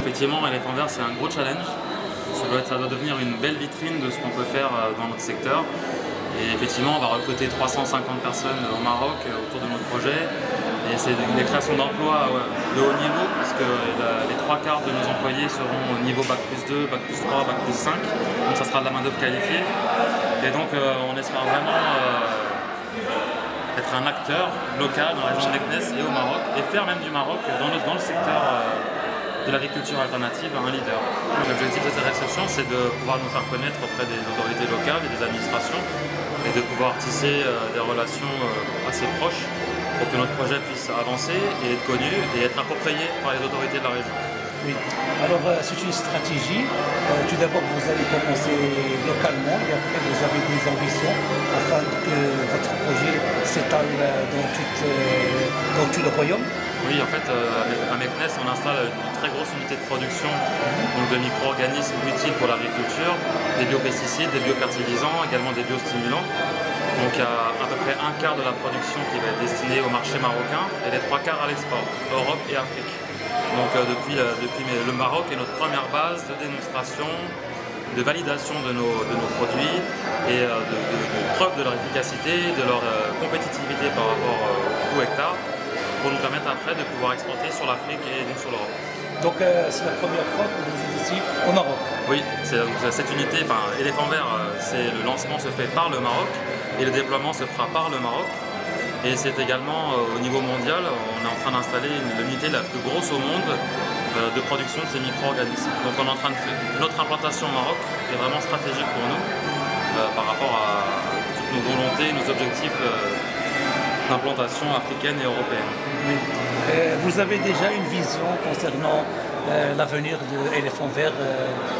Effectivement, Éléphant Vert, c'est un gros challenge. Ça doit devenir une belle vitrine de ce qu'on peut faire dans notre secteur. Et effectivement, on va recruter 350 personnes au Maroc autour de notre projet. Et c'est des créations d'emplois de haut niveau, parce que les 3/4 de nos employés seront au niveau Bac+2, Bac+3, Bac+5. Donc ça sera de la main-d'œuvre qualifiée. Et donc on espère vraiment être un acteur local dans la région de Meknès et au Maroc, et faire même du Maroc dans le secteur de l'agriculture alternative un leader. L'objectif de cette réception, c'est de pouvoir nous faire connaître auprès des autorités locales et des administrations, et de pouvoir tisser des relations assez proches pour que notre projet puisse avancer et être connu et être approprié par les autorités de la région. Oui. Alors c'est une stratégie. Tout d'abord, vous allez commencer localement et après vous avez des ambitions afin que votre projet s'étale dans tout le royaume. Oui, en fait, à Meknès, on installe une très grosse unité de production donc de micro-organismes utiles pour l'agriculture, des biopesticides, des biofertilisants, également des biostimulants. Donc il y a à peu près 1/4 de la production qui va être destinée au marché marocain et les 3/4 à l'export, Europe et Afrique. Donc depuis le Maroc est notre première base de démonstration, de validation de nos produits et de preuve de leur efficacité, de leur compétitivité par rapport au coût hectare, pour nous permettre après de pouvoir exporter sur l'Afrique et donc sur l'Europe. Donc c'est la première fois que vous êtes ici au Maroc. Oui, cette unité, Éléphant Vert, le lancement se fait par le Maroc et le déploiement se fera par le Maroc. Et c'est également au niveau mondial, on est en train d'installer l'unité la plus grosse au monde de production de ces micro-organismes. Donc on est en train de faire notre implantation au Maroc est vraiment stratégique pour nous par rapport à toutes nos volontés, nos objectifs d'implantation africaine et européenne. Oui. Vous avez déjà une vision concernant l'avenir de Éléphant Vert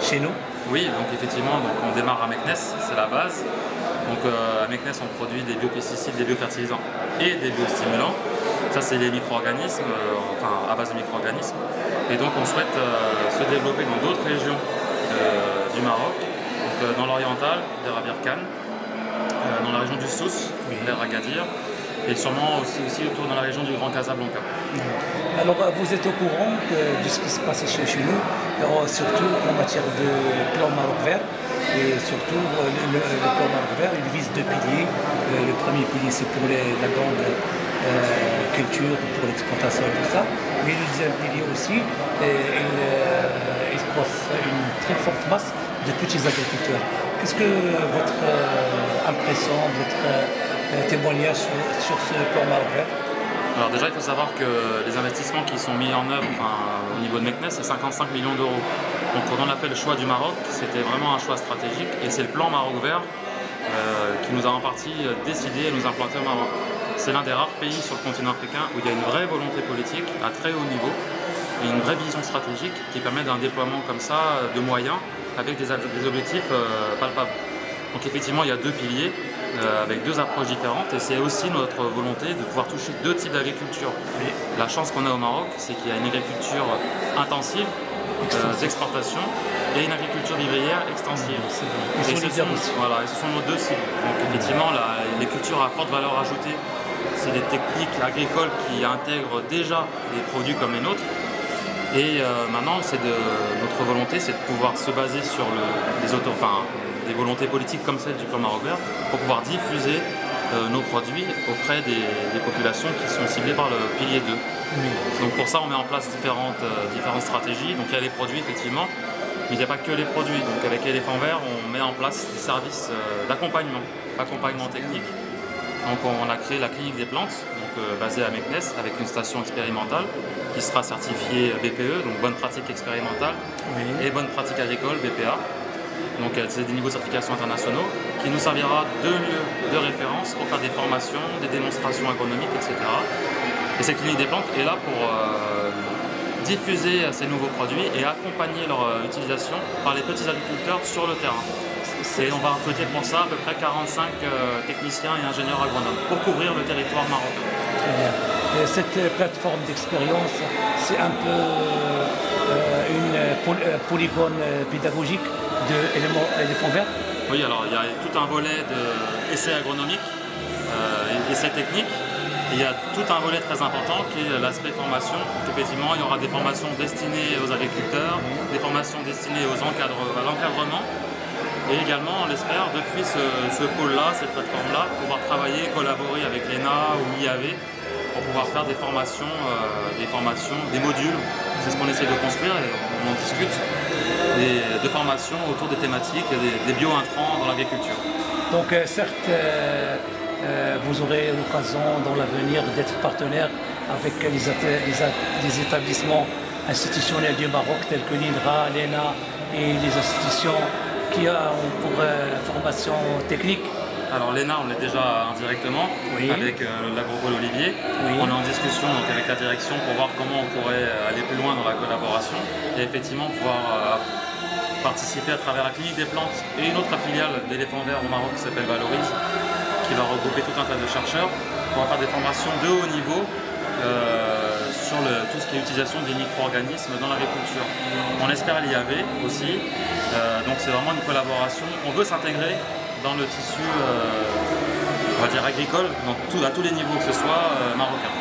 chez nous? Oui, donc effectivement, on démarre à Meknès, c'est la base. Donc à Meknès, on produit des biopesticides, des biofertilisants et des biostimulants. Ça, c'est les micro-organismes, à base de micro-organismes. Et donc on souhaite se développer dans d'autres régions du Maroc, donc, dans l'oriental, vers Abirkane, dans la région du Souss, vers Agadir, et sûrement aussi autour dans la région du Grand Casablanca. Alors vous êtes au courant de ce qui se passe chez nous, surtout en matière de plan Maroc Vert, et surtout le plan Maroc Vert, il vise 2 piliers. Le premier pilier, c'est pour la grande culture, pour l'exportation et tout ça, mais le deuxième pilier aussi, il coiffe une très forte masse de petits agriculteurs. Qu'est-ce que votre impression, votre témoignage sur ce plan Maroc Vert? Alors déjà, il faut savoir que les investissements qui sont mis en œuvre au niveau de Meknès, c'est 55 millions d'euros. Donc quand on a fait le choix du Maroc, c'était vraiment un choix stratégique, et c'est le plan Maroc Vert qui nous a en partie décidé à nous implanter au Maroc. C'est l'un des rares pays sur le continent africain où il y a une vraie volonté politique à très haut niveau et une vraie vision stratégique qui permet d'un déploiement comme ça de moyens avec des objectifs palpables. Donc effectivement, il y a 2 piliers avec 2 approches différentes, et c'est aussi notre volonté de pouvoir toucher 2 types d'agriculture. La chance qu'on a au Maroc, c'est qu'il y a une agriculture intensive d'exportation et une agriculture vivrière extensive. Et ce sont nos 2 cibles. Donc effectivement, les cultures à forte valeur ajoutée, c'est des techniques agricoles qui intègrent déjà des produits comme les nôtres. Et maintenant, notre volonté, c'est de pouvoir se baser sur des volontés politiques comme celle du plan Maroc Vert pour pouvoir diffuser nos produits auprès des populations qui sont ciblées par le pilier 2. Donc pour ça, on met en place différentes stratégies. Donc il y a les produits, effectivement, mais il n'y a pas que les produits. Donc avec Éléphant Vert, on met en place des services d'accompagnement technique. Donc on a créé la clinique des plantes, basée à Meknès, avec une station expérimentale qui sera certifiée BPE, donc bonne pratique expérimentale, et bonne pratique agricole, BPA. Donc c'est des niveaux de certification internationaux qui nous servira de lieu de référence pour faire des formations, des démonstrations agronomiques, etc. Et cette clinique des plantes est là pour diffuser ces nouveaux produits et accompagner leur utilisation par les petits agriculteurs sur le terrain. Et on va recruter pour ça à peu près 45 techniciens et ingénieurs agronomes pour couvrir le territoire marocain. Très bien. Et cette plateforme d'expérience, c'est un peu une polygone pédagogique de Éléphant Vert? Oui, alors il y a tout un volet d'essais agronomiques, essais techniques, Et il y a tout un volet très important qui est l'aspect formation. Effectivement, il y aura des formations destinées aux agriculteurs, des formations destinées à l'encadrement. Et également, on l'espère, depuis ce pôle-là, cette plateforme-là, pouvoir travailler, collaborer avec l'ENA ou l'IAV pour pouvoir faire des formations, des modules. C'est ce qu'on essaie de construire et on en discute, de formations autour des thématiques des bio-intrants dans l'agriculture. Donc certes, vous aurez l'occasion dans l'avenir d'être partenaire avec les établissements institutionnels du Maroc tels que l'INRA, l'ENA et les institutions qui ont pour formation technique. Alors l'ENA, on l'est déjà indirectement, oui, avec l'agropole Olivier. Oui. On est en discussion donc, avec la direction pour voir comment on pourrait aller plus loin dans la collaboration et effectivement pouvoir participer à travers la clinique des plantes et une autre filiale d'éléphants verts au Maroc qui s'appelle Valorise, qui va regrouper tout un tas de chercheurs pour faire des formations de haut niveau sur tout ce qui est utilisation des micro-organismes dans l'agriculture. On espère l'IAV aussi, donc c'est vraiment une collaboration. On veut s'intégrer dans le tissu on va dire agricole, à tous les niveaux, que ce soit marocain.